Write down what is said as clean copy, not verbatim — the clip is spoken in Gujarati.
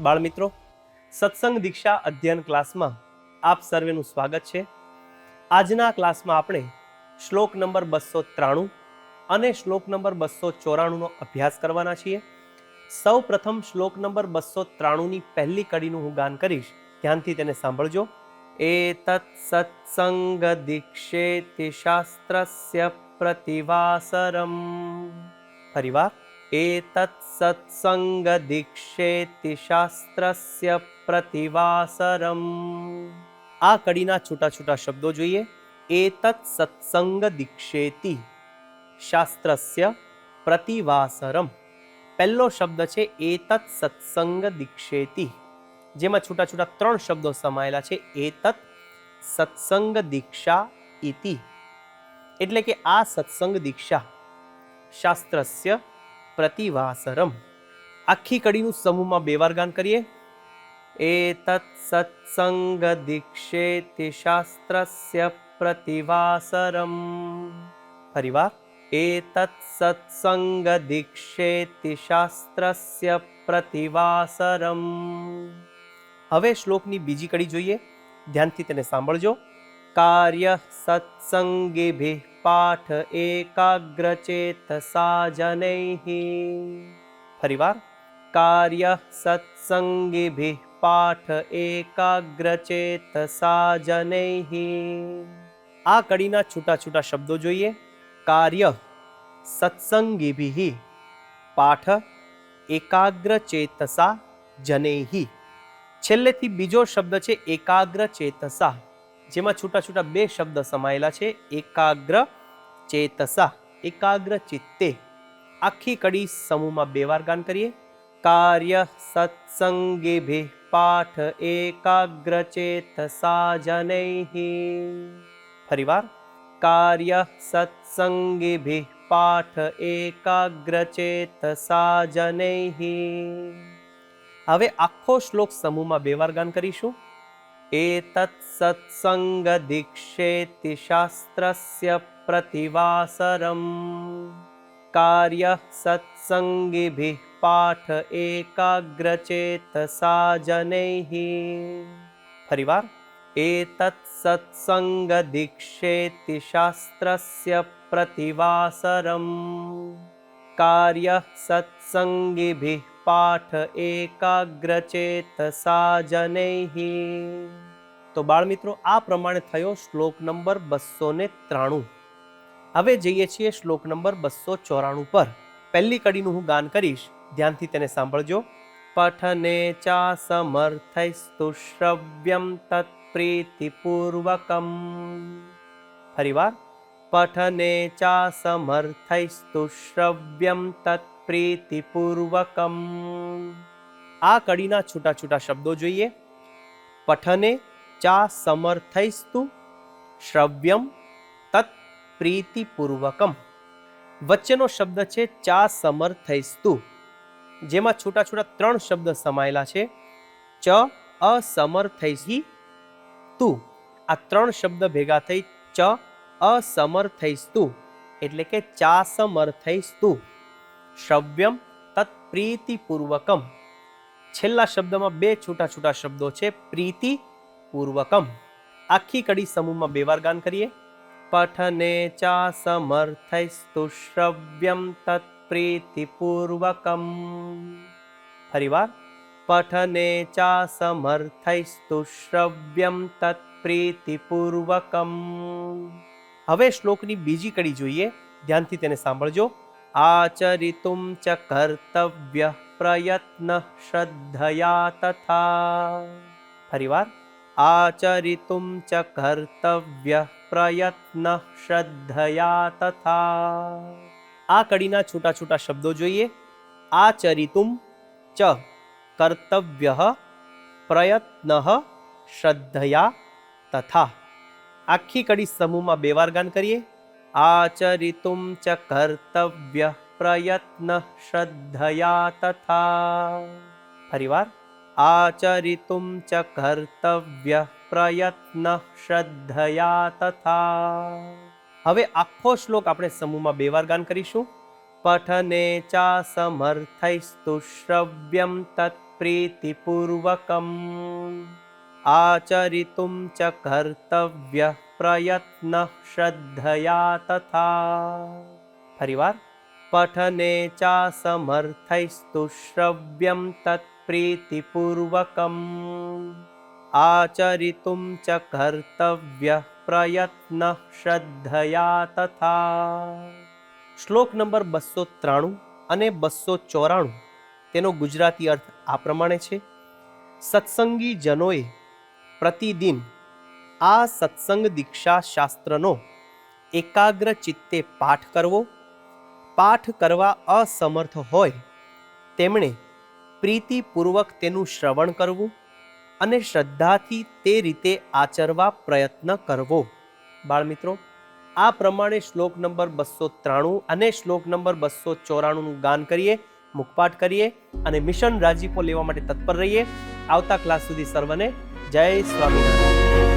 બાળમિત્રો, સત્સંગ દીક્ષા અધ્યયન ક્લાસમાં આપ સર્વેનું સ્વાગત છે. આજના ક્લાસમાં આપણે શ્લોક નંબર 293 અને શ્લોક નંબર 294 નો અભ્યાસ કરવાના છીએ. સૌ પ્રથમ શ્લોક નંબર 293 ની પહેલી કડીનું હું ગાન કરીશ, ધ્યાનથી તેને સાંભળજો. એતત્ સત્સંગ દીક્ષેતિ શાસ્ત્રસ્ય પ્રતિવાસરમ. ફરીવાર, એતત્ સત્સંગ દીક્ષેતિ શાસ્ત્રસ્ય પ્રતિવાસરમ. આ કડીના છૂટા છૂટા શબ્દો જોઈએ. એતત્ સત્સંગ દીક્ષેતિ શાસ્ત્રસ્ય પ્રતિવાસરમ. પહેલો શબ્દ છે એતત્ સત્સંગ દીક્ષેતિ, જેમાં છૂટા છૂટા ત્રણ શબ્દો સમાયેલા છે. એતત્ સત્સંગ દીક્ષા ઇતિ, એટલે કે આ સત્સંગ દીક્ષા શાસ્ત્રસ્ય પ્રતિવાસરમ. આખી કડીનું સમૂહમાં બે વાર ગાન કરીએ. એતત્ સત્સંગ દીક્ષેતિ શાસ્ત્રસ્ય પ્રતિવાસરમ. ફરીવાર, એતત્ સત્સંગ દીક્ષેતિ શાસ્ત્રસ્ય પ્રતિવાસરમ. હવે શ્લોકની બીજી કડી જોઈએ, ધ્યાનથી તેને સાંભળજો. કાર્ય સત્સંગેભિઃ પાઠ એકાગ્રચેતસા જનૈઃ. ફરીવાર, કાર્ય સત્સંગેભિઃ પાઠ એકાગ્રચેતસા જનૈઃ. આ કડીના છૂટા છૂટા શબ્દો જોઈએ. કાર્ય સત્સંગેભિઃ પાઠ એકાગ્રચેતસા જનૈઃ. છેલ્લેથી બીજો શબ્દ છે એકાગ્ર ચેતસા, જેમાં છૂટા છૂટા બે શબ્દ સમાયેલા છે. એકાગ્ર ચેતસા, એકાગ્ર ચિત્તે. આખી કડી સમૂહમાં બે વાર ગાન કરીએ. કાર્ય સત્સંગેભિઃ પાઠ એકાગ્ર ચેતસા જનૈઃ. ફરીવાર, કાર્ય સત્સંગેભિઃ પાઠ એકાગ્ર ચેતસા જનૈઃ. હવે આખો શ્લોક સમૂહમાં બે વાર ગાન કરીશું. એતત્ સત્સંગ દીક્ષેતિ શાસ્ત્રસ્ય પ્રતિવાસરમ. કાર્ય સત્સંગેભિઃ પાઠ એકાગ્રચેતસા જનૈઃ. ફરીવાર, એતત્ સત્સંગ દીક્ષેતિ શાસ્ત્રસ્ય પ્રતિવાસરમ. કાર્ય સત્સંગેભિઃ પાઠ એકાગ્રચેતસા જનૈઃ. તો બાળમિત્રો, આ પ્રમાણે થયો શ્લોક નંબર 293. હવે જઈએ છીએ શ્લોક નંબર 294 પર. પહેલી કડીનું હું ગાન કરીશ, ધ્યાનથી તેને સાંભળજો. પઠને ચા સમર્થૈસ્તુ શ્રવ્યમ તત્પ્રીતિપૂર્વકમ. ફરીવાર, પઠને ચા સમર્થૈસ્તુ શ્રવ્યમ તત્પ્રીતિપૂર્વકમ. આ કડીના છૂટા છૂટા શબ્દો જોઈએ. પઠને ચા સમર્થૈસ્તુ શ્રવ્યમ તત્ પ્રીતિપૂર્વકમ. વચ્ચેનો શબ્દ છે ચા સમર્થૈસ્તુ, જેમાં છૂટા છૂટા ત્રણ શબ્દ સમાયેલા છે. ચ અસમર્થૈહિ તુ. આ ત્રણ શબ્દ ભેગા થઈ ચ અસમર્થૈસ્તુ, એટલે કે ચા સમર્થૈસ્તુ શ્રવ્યમ તત્ પ્રીતિપૂર્વકમ. છેલ્લા શબ્દમાં બે છૂટા છૂટા શબ્દો છે, પ્રીતિ પૂર્વકમ. આખી કડી સમૂહમાં બે વાર ગાન કરીએ. પઠને ચા સમર્થૈસ્તુ શ્રવ્યમ તત્ પ્રીતિપૂર્વકમ. ફરીવાર, પઠને ચા સમર્થૈસ્તુ શ્રવ્યમ તત્ પ્રીતિપૂર્વકમ. હવે શ્લોકની બીજી કડી જોઈએ, ધ્યાનથી તેને સાંભળજો. આચરિતુમ ચ કર્તવ્ય પ્રયત્ન શ્રદ્ધયા તથા. ફરીવાર, આચરિતુમ ચ કર્તવ્ય પ્રયત્ન શ્રદ્ધયા તથા. આ કડીના છૂટા છૂટા શબ્દો જોઈએ. આચરિતુમ ચ કર્તવ્ય પ્રયત્ન શ્રદ્ધયા તથા. આખી કડી સમૂહમાં બે વાર ગાન કરીએ. આચરિતુમ ચ કર્તવ્ય પ્રયત્ન શ્રદ્ધયા તથા. ફરીવાર, આચરિતુમ ચ કર્તવ્ય પ્રયત્ન શ્રદ્ધયા તથા. હવે આખો શ્લોક આપણે સમૂહમાં બે વાર ગાન કરીશું. પઠને ચા સમર્થૈસ્તુ શ્રવ્યમ તત્ प्रीतिपूर्वकम् आचरितुं च कर्तव्यः प्रयत्नः श्रद्धया तथा। फरीवार पठने चासमर्थैस्तु श्रव्यं तत्प्रीतिपूर्वकम् आचरितुं च कर्तव्यः प्रयत्नः श्रद्धया तथा। શ્લોક નંબર 293 અને 294 તેનો ગુજરાતી અર્થ આ પ્રમાણે છે. સત્સંગી જનોએ પ્રતિદિન આ સત્સંગ દીક્ષા શાસ્ત્રનો એકાગ્ર ચિત્તે પાઠ કરવો. પાઠ કરવા અસમર્થ હોય તેમણે પ્રીતિપૂર્વક તેનું શ્રવણ કરવું અને શ્રદ્ધાથી તે રીતે આચરવા પ્રયત્ન કરવો. બાળમિત્રો, આ પ્રમાણે શ્લોક નંબર 293 અને શ્લોક નંબર 294નું ગાન કરીએ, મુખપાઠ કરીએ અને મિશન રાજીપો લેવા માટે તત્પર રહીએ. આવતા ક્લાસ સુધી સર્વને જય સ્વામિનારાયણ.